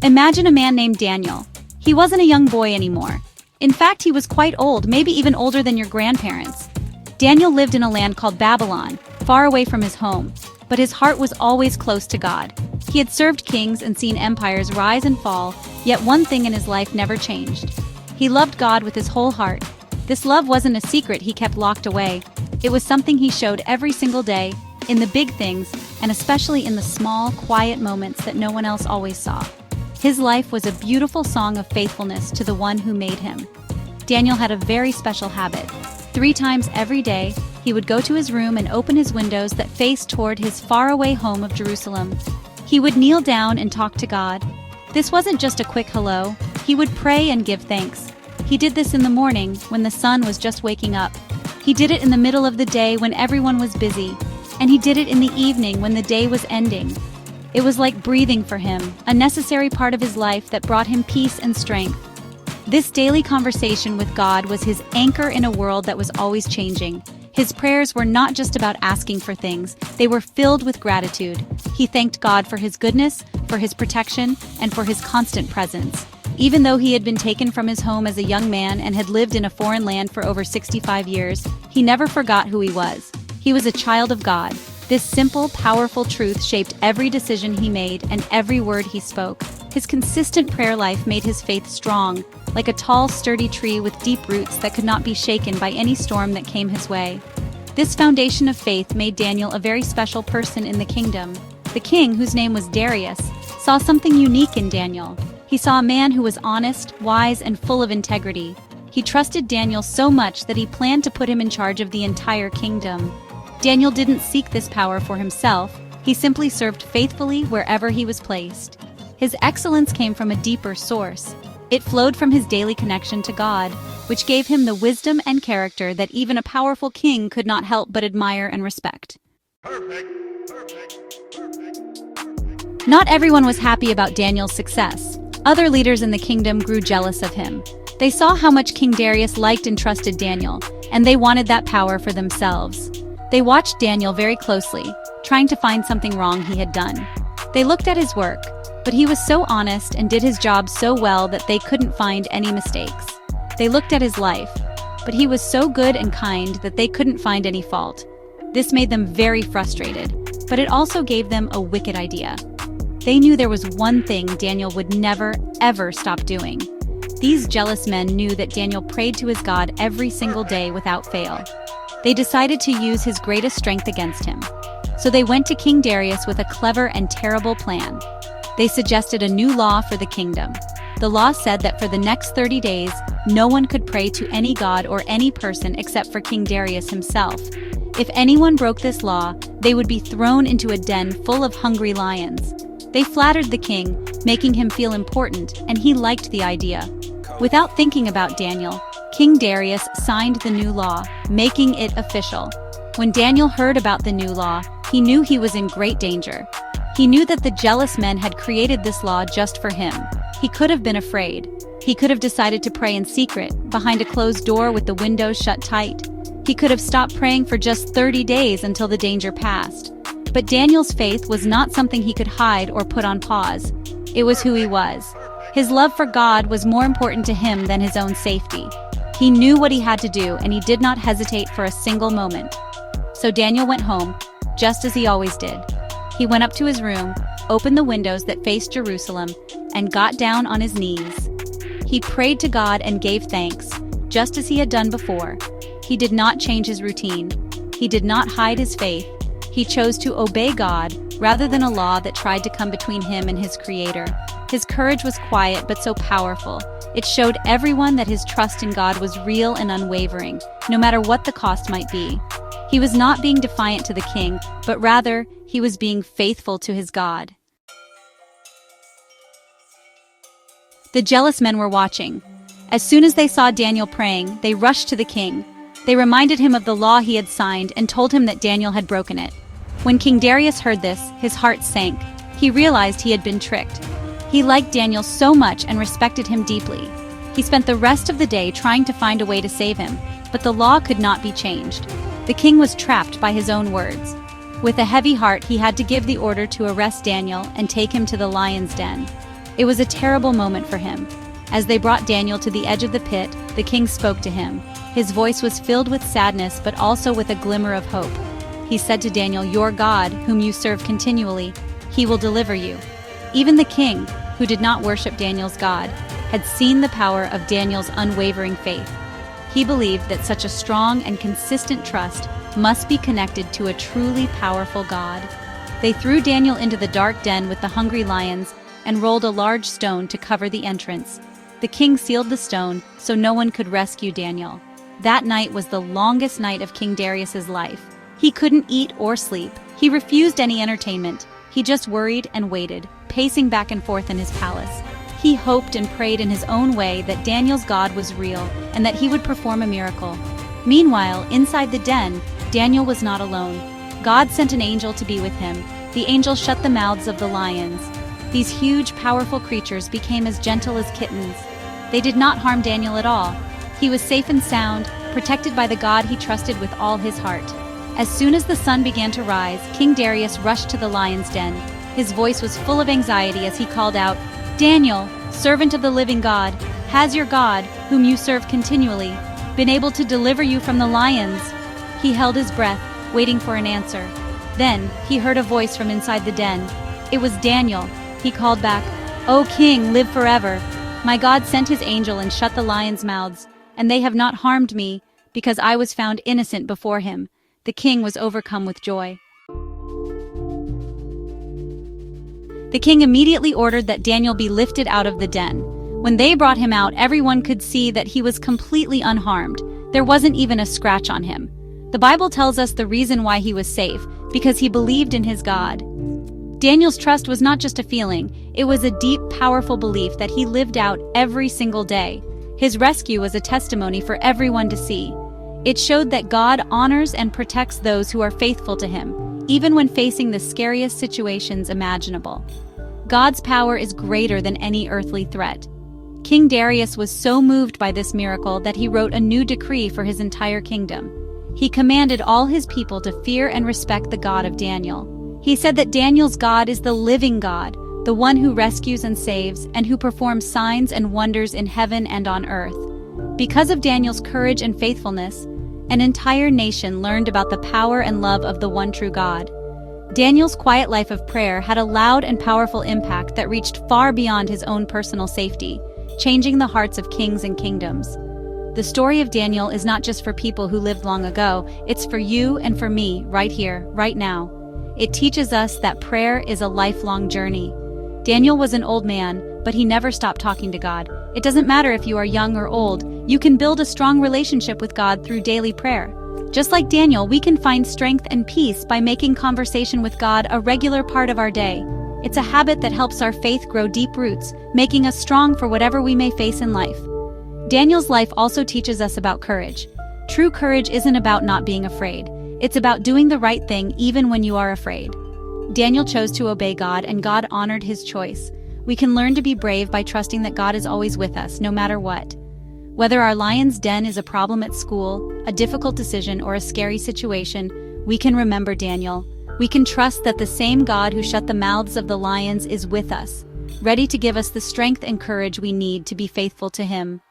Imagine a man named Daniel. He wasn't a young boy anymore. In fact, he was quite old, maybe even older than your grandparents. Daniel lived in a land called Babylon, far away from his home, but his heart was always close to God. He had served kings and seen empires rise and fall, yet one thing in his life never changed. He loved God with his whole heart. This love wasn't a secret he kept locked away. It was something he showed every single day, in the big things, and especially in the small, quiet moments that no one else always saw. His life was a beautiful song of faithfulness to the one who made him. Daniel had a very special habit. 3 times every day, he would go to his room and open his windows that faced toward his faraway home of Jerusalem. He would kneel down and talk to God. This wasn't just a quick hello. He would pray and give thanks. He did this in the morning, when the sun was just waking up. He did it in the middle of the day when everyone was busy. And he did it in the evening when the day was ending. It was like breathing for him, a necessary part of his life that brought him peace and strength. This daily conversation with God was his anchor in a world that was always changing. His prayers were not just about asking for things, they were filled with gratitude. He thanked God for his goodness, for his protection, and for his constant presence. Even though he had been taken from his home as a young man and had lived in a foreign land for over 65 years, he never forgot who he was. He was a child of God. This simple, powerful truth shaped every decision he made and every word he spoke. His consistent prayer life made his faith strong, like a tall, sturdy tree with deep roots that could not be shaken by any storm that came his way. This foundation of faith made Daniel a very special person in the kingdom. The king, whose name was Darius, saw something unique in Daniel. He saw a man who was honest, wise, and full of integrity. He trusted Daniel so much that he planned to put him in charge of the entire kingdom. Daniel didn't seek this power for himself. He simply served faithfully wherever he was placed. His excellence came from a deeper source. It flowed from his daily connection to God, which gave him the wisdom and character that even a powerful king could not help but admire and respect. Not everyone was happy about Daniel's success. Other leaders in the kingdom grew jealous of him. They saw how much King Darius liked and trusted Daniel, and they wanted that power for themselves. They watched Daniel very closely, trying to find something wrong he had done. They looked at his work, but he was so honest and did his job so well that they couldn't find any mistakes. They looked at his life, but he was so good and kind that they couldn't find any fault. This made them very frustrated, but it also gave them a wicked idea. They knew there was one thing Daniel would never, ever stop doing. These jealous men knew that Daniel prayed to his God every single day without fail. They decided to use his greatest strength against him. So they went to King Darius with a clever and terrible plan. They suggested a new law for the kingdom. The law said that for the next 30 days, no one could pray to any god or any person except for King Darius himself. If anyone broke this law, they would be thrown into a den full of hungry lions. They flattered the king, making him feel important, and he liked the idea. Without thinking about Daniel, King Darius signed the new law, making it official. When Daniel heard about the new law, he knew he was in great danger. He knew that the jealous men had created this law just for him. He could have been afraid. He could have decided to pray in secret, behind a closed door with the windows shut tight. He could have stopped praying for just 30 days until the danger passed. But Daniel's faith was not something he could hide or put on pause. It was who he was. His love for God was more important to him than his own safety. He knew what he had to do, and he did not hesitate for a single moment. So Daniel went home, just as he always did. He went up to his room, opened the windows that faced Jerusalem, and got down on his knees. He prayed to God and gave thanks, just as he had done before. He did not change his routine. He did not hide his faith. He chose to obey God rather than a law that tried to come between him and his Creator. His courage was quiet but so powerful. It showed everyone that his trust in God was real and unwavering, no matter what the cost might be. He was not being defiant to the king, but rather, he was being faithful to his God. The jealous men were watching. As soon as they saw Daniel praying, they rushed to the king. They reminded him of the law he had signed and told him that Daniel had broken it. When King Darius heard this, his heart sank. He realized he had been tricked. He liked Daniel so much and respected him deeply. He spent the rest of the day trying to find a way to save him, but the law could not be changed. The king was trapped by his own words. With a heavy heart, he had to give the order to arrest Daniel and take him to the lion's den. It was a terrible moment for him. As they brought Daniel to the edge of the pit, the king spoke to him. His voice was filled with sadness but also with a glimmer of hope. He said to Daniel, "Your God, whom you serve continually, he will deliver you." Even the king, who did not worship Daniel's God, had seen the power of Daniel's unwavering faith. He believed that such a strong and consistent trust must be connected to a truly powerful God. They threw Daniel into the dark den with the hungry lions and rolled a large stone to cover the entrance. The king sealed the stone so no one could rescue Daniel. That night was the longest night of King Darius's life. He couldn't eat or sleep. He refused any entertainment. He just worried and waited, pacing back and forth in his palace. He hoped and prayed in his own way that Daniel's God was real and that he would perform a miracle. Meanwhile, inside the den, Daniel was not alone. God sent an angel to be with him. The angel shut the mouths of the lions. These huge, powerful creatures became as gentle as kittens. They did not harm Daniel at all. He was safe and sound, protected by the God he trusted with all his heart. As soon as the sun began to rise, King Darius rushed to the lion's den. His voice was full of anxiety as he called out, "Daniel, servant of the living God, has your God, whom you serve continually, been able to deliver you from the lions?" He held his breath, waiting for an answer. Then, he heard a voice from inside the den. It was Daniel. He called back, "O king, live forever. My God sent his angel and shut the lions' mouths, and they have not harmed me, because I was found innocent before him." The king was overcome with joy. The king immediately ordered that Daniel be lifted out of the den. When they brought him out, everyone could see that he was completely unharmed. There wasn't even a scratch on him. The Bible tells us the reason why he was safe, because he believed in his God. Daniel's trust was not just a feeling, it was a deep, powerful belief that he lived out every single day. His rescue was a testimony for everyone to see. It showed that God honors and protects those who are faithful to him, even when facing the scariest situations imaginable. God's power is greater than any earthly threat. King Darius was so moved by this miracle that he wrote a new decree for his entire kingdom. He commanded all his people to fear and respect the God of Daniel. He said that Daniel's God is the living God, the one who rescues and saves, and who performs signs and wonders in heaven and on earth. Because of Daniel's courage and faithfulness, an entire nation learned about the power and love of the one true God. Daniel's quiet life of prayer had a loud and powerful impact that reached far beyond his own personal safety, changing the hearts of kings and kingdoms. The story of Daniel is not just for people who lived long ago, it's for you and for me, right here, right now. It teaches us that prayer is a lifelong journey. Daniel was an old man, but he never stopped talking to God. It doesn't matter if you are young or old, you can build a strong relationship with God through daily prayer. Just like Daniel, we can find strength and peace by making conversation with God a regular part of our day. It's a habit that helps our faith grow deep roots, making us strong for whatever we may face in life. Daniel's life also teaches us about courage. True courage isn't about not being afraid. It's about doing the right thing even when you are afraid. Daniel chose to obey God, and God honored his choice. We can learn to be brave by trusting that God is always with us, no matter what. Whether our lion's den is a problem at school, a difficult decision, or a scary situation, we can remember Daniel. We can trust that the same God who shut the mouths of the lions is with us, ready to give us the strength and courage we need to be faithful to him.